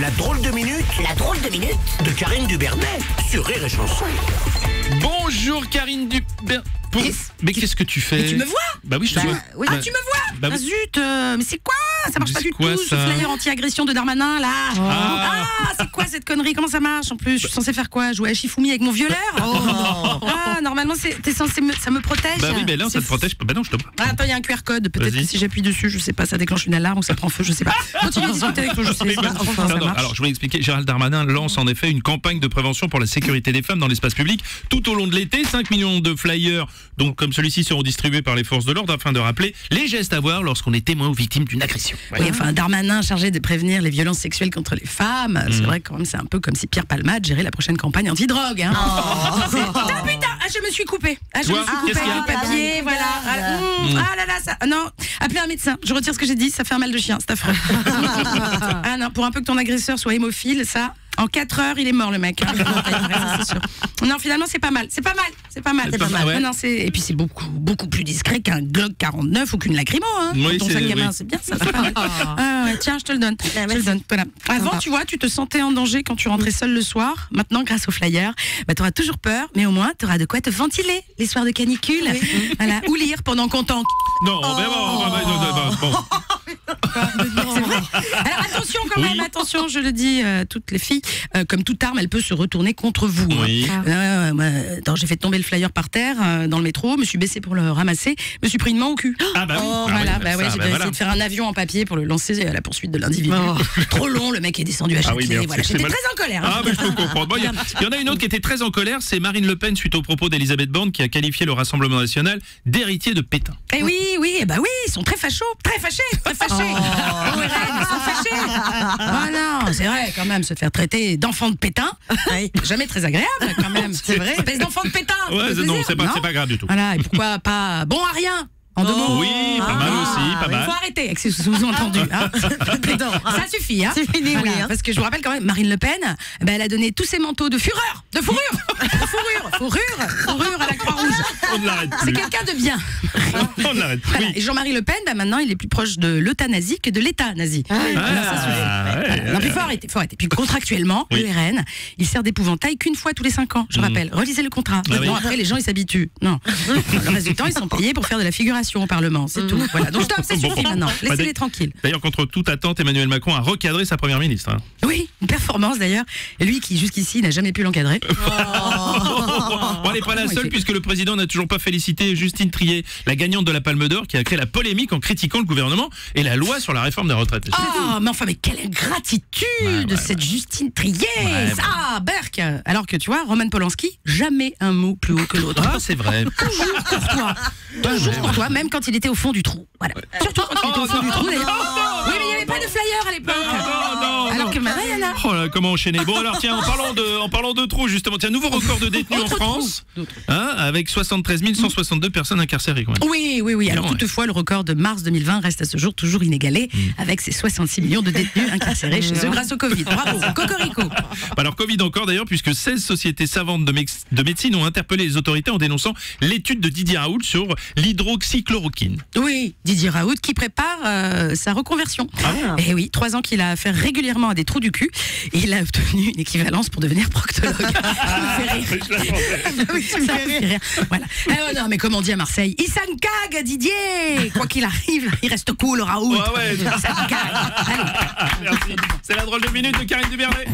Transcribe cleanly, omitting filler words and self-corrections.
La drôle de minute. La drôle de minute de Karine Dubernet sur Rire et Chanson. Bonjour Karine Dubernet. Mais qu'est-ce que tu fais? Mais tu me vois? Bah oui, je te vois. Oui. Ah, tu me vois? Bah, ah, zut, mais c'est quoi? Ça marche pas du tout, ce ça flyer anti-agression de Darmanin, là. C'est quoi cette connerie? Comment ça marche en plus? Je suis censée faire quoi? Jouer à Shifumi avec mon violeur? Normalement, t'es censé ça me protège. Bah oui, mais là, ça te protège pas. Bah non, je te vois. Attends, il y a un QR code. Peut-être que si j'appuie dessus, je sais pas, ça déclenche une alarme ou ça prend feu, je sais pas. Continue à discuter avec toi, je sais pas. Alors, je voulais expliquer. Gérald Darmanin lance en effet une campagne de prévention pour la sécurité des femmes dans l'espace public tout au long de l'été. 5 millions de flyers, donc comme celui-ci, seront distribués par les forces de l'ordre afin de rappeler les gestes à voir lorsqu'on est témoin ou victime d'une agression. Oui, enfin, Darmanin chargé de prévenir les violences sexuelles contre les femmes. C'est vrai que quand même, c'est un peu comme si Pierre Palmade gérait la prochaine campagne anti-drogue. Hein. Putain, je me suis coupée. Je me suis coupée avec le papier, voilà. Ah là là, ça. Non, appelez un médecin. Je retire ce que j'ai dit, ça fait un mal de chien, c'est affreux. Ah non, pour un peu que ton agresseur soit hémophile, ça. En 4 heures, il est mort, le mec. Hein. C'est sûr. Non, finalement, c'est pas mal. C'est pas mal. Ouais. Non, et puis, c'est beaucoup plus discret qu'un Glock 49 ou qu'une lacrymo. Hein. Oui, ton sac à main, c'est bien ça. C'est pas mal. Tiens, je te le donne. Voilà. Avant, tu vois, tu te sentais en danger quand tu rentrais seul le soir. Maintenant, grâce au flyer, tu auras toujours peur, mais au moins, tu auras de quoi te ventiler les soirs de canicule. Voilà. Ou lire pendant qu'on t'en... Non, bon. C'est vrai. Alors attention quand même, attention, je le dis, toutes les filles, comme toute arme, elle peut se retourner contre vous. Oui. J'ai fait tomber le flyer par terre dans le métro, me suis baissé pour le ramasser, me suis pris une main au cul. Ah bah oui. J'ai essayé de faire un avion en papier pour le lancer à la poursuite de l'individu. Trop long, le mec est descendu à Châtelet. Voilà, j'étais très en colère. Ah, mais je peux comprendre. Bon, il y en a une autre qui était très en colère, c'est Marine Le Pen suite aux propos d'Elisabeth Borne qui a qualifié le Rassemblement National d'héritier de Pétain. Eh oui, ils sont très fachos, très fâchés. Ils sont fâchés. Voilà, c'est vrai quand même, se faire traiter d'enfant de Pétain, jamais très agréable quand même. C'est vrai, espèce d'enfant de Pétain. Ouais, non, c'est pas grave du tout. Voilà, et pourquoi pas bon à rien? En 2 mots. Oui, pas mal aussi, pas mal. Il faut arrêter avec ces sous-entendus. Hein. Ça suffit. Hein. C'est fini, voilà, parce que je vous rappelle quand même, Marine Le Pen, elle a donné tous ses manteaux de fureur, de fourrure, fourrure à la Croix-Rouge. On ne l'arrête plus. C'est quelqu'un de bien. On ne l'arrête plus. Voilà. Et Jean-Marie Le Pen, maintenant, il est plus proche de l'euthanasie que de l'État nazi. Ça suffit. Non, puis faut arrêter. Puis contractuellement, le RN, il sert d'épouvantail qu'une fois tous les 5 ans. Je rappelle, relisez le contrat. Bon, après, les gens, ils s'habituent. Non. Le reste du temps, ils sont payés pour faire de la figuration au Parlement, c'est tout. Voilà. Donc stop, ça suffit maintenant. Laissez-les tranquilles. D'ailleurs, contre toute attente, Emmanuel Macron a recadré sa première ministre. Hein. Oui, une performance d'ailleurs. Et lui qui jusqu'ici n'a jamais pu l'encadrer. Bon, elle n'est pas la seule puisque le président n'a toujours pas félicité Justine Triet, la gagnante de la Palme d'Or, qui a créé la polémique en critiquant le gouvernement et la loi sur la réforme des retraites. Mais quelle ingratitude cette Justine Triet. Berk. Alors que tu vois, Roman Polanski, jamais un mot plus haut que l'autre. Ah, c'est vrai. Toujours courtois, même quand il était au fond du trou. Voilà. Surtout quand il était au fond du trou, d'ailleurs. Oui, mais il n'y avait pas de flyer à l'époque. Alors que maintenant, il y en a. Oh là, comment enchaîner? Bon, alors tiens, en parlant de trou, justement, tiens, nouveau record de détenus en France, avec 73 162 personnes incarcérées, quand même. Oui. Alors toutefois, le record de mars 2020 reste à ce jour toujours inégalé, avec ses 66 millions de détenus incarcérés chez eux grâce au Covid. Bravo, cocorico. Alors, Covid encore, d'ailleurs, puisque 16 sociétés savantes de médecine ont interpellé les autorités en dénonçant l'étude de Didier Raoult sur l'hydroxychloroquine. Oui, Didier Raoult qui prépare sa reconversion. Et oui, 3 ans qu'il a affaire régulièrement à des trous du cul et il a obtenu une équivalence pour devenir proctologue. Ça me fait rire. Voilà. Non, mais comme on dit à Marseille, il s'en cague, Didier. Quoi qu'il arrive, il reste cool, Raoult. Ouais. Ça me cague. Allez. Merci. C'est la drôle de minute de Karine Dubernet.